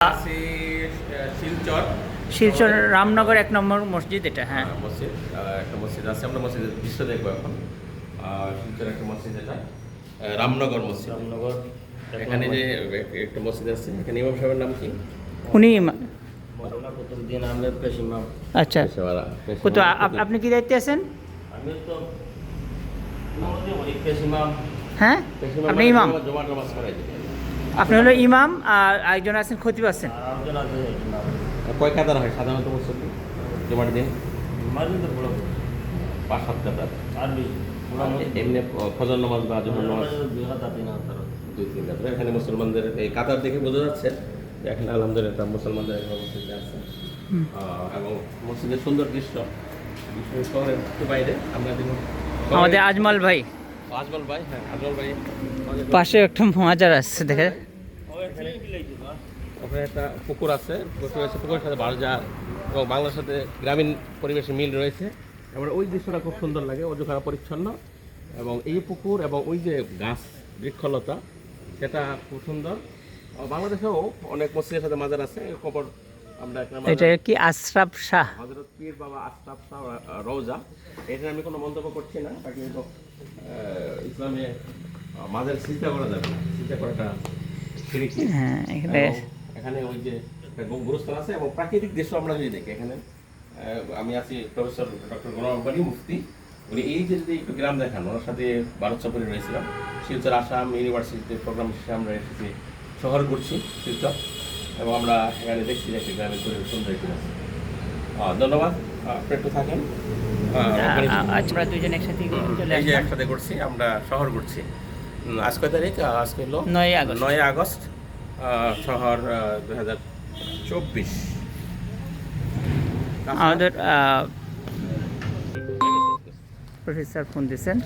আছে শিলচর শিলচর রামনগর 1 নম্বর মসজিদ এটা। হ্যাঁ, মসজিদ একটা মসজিদ আছে, আমরা মসজিদের দৃশ্য দেখবো এখন। শিলচর একটা মসজিদ, এটা রামনগর মসজিদ। রামনগর এখানে যে একটা মসজিদ আছে, এখানে ইমাম সাহেবের নাম কি? উনি মৌলানা কুতুবউদ্দিন আহমেদ পেশ ইমাম। আচ্ছা, কত আপনি কি দায়িত্বে আছেন? আমি তো ইমামতি করি, পেশ ইমাম। হ্যাঁ, আপনি ইমাম। জমা নামাজ করাই দিবে। আপনি হলো ইমাম আর একজন আছেন খতিব আছেন। আর আরেকজন আছে ইমাম। কয় কাতার হয় সাধারণত মুসল্লি জমার দিন? মাঝে তো বড় 5-7 কাতার। আর বেশি এমনি ফজর নামাজ বা জোহর নামাজ 2 2-3 কাতার। এখানে মুসলমানদের এই কাতার দেখে বোঝা যাচ্ছে যে এখানে আলহামদুলিল্লাহ মুসলমানদের একটা মসজিদে আছে। এবং মসজিদের সুন্দর দৃশ্য শহরের একটু বাইরে। আমরা দেখুন আমাদের আজমল ভাই আজমল ভাই, হ্যাঁ আজমল ভাই পাশে একটা মাজার আছে দেখে। ওখানে একটা পুকুর আছে, পুকুরের সাথে বাজার এবং বাংলার সাথে গ্রামীণ পরিবেশের মিল রয়েছে। এবং ওই দৃশ্যটা খুব সুন্দর লাগে, অজুখানা পরিচ্ছন্ন, এবং এই পুকুর এবং ওই যে গাছ বৃক্ষলতা, সেটা খুব সুন্দর। বাংলাদেশেও অনেক মসজিদের সাথে মাজার আছে, খবর আমরা এটা কি আশরাফ শাহ হযরত পীর বাবা আশরাফ শাহ রওজা। এটা আমি কোনো মন্তব্য করছি না, বাকি ইসলামে মাজার সিজদা করা যাবে না, সিজদা করাটা শিরক। হ্যাঁ, এখানে ওই যে গুরুস্থান আছে এবং প্রাকৃতিক দৃশ্য আমরা যদি দেখি এখানে। আমি আছি প্রফেসর ডক্টর গোলাম আব্বানী মুফতি, উনি এই যে যদি একটু গ্রাম দেখান, ওনার সাথে ভারত সফরে রয়েছিলাম। শিলচর আসাম ইউনিভার্সিটিতে প্রোগ্রাম শেষে আমরা এসেছি, শহর ঘুরছি শিলচর, এবং আমরা এখানে দেখছি যে একটি গ্রামের পরিবেশ সুন্দর একটি আছে। ধন্যবাদ, আপনি একটু থাকেন। আমরা দুজন একসাথে চলে এই যে আসলাম। একসাথে ঘুরছি, আমরা শহর ঘুরছি। আজ কয় তারিখ? আজকে হলো 9 আগস্ট। 9 আগস্ট, শহর 2024। আমাদের প্রফেসর ফোন দিয়েছেন।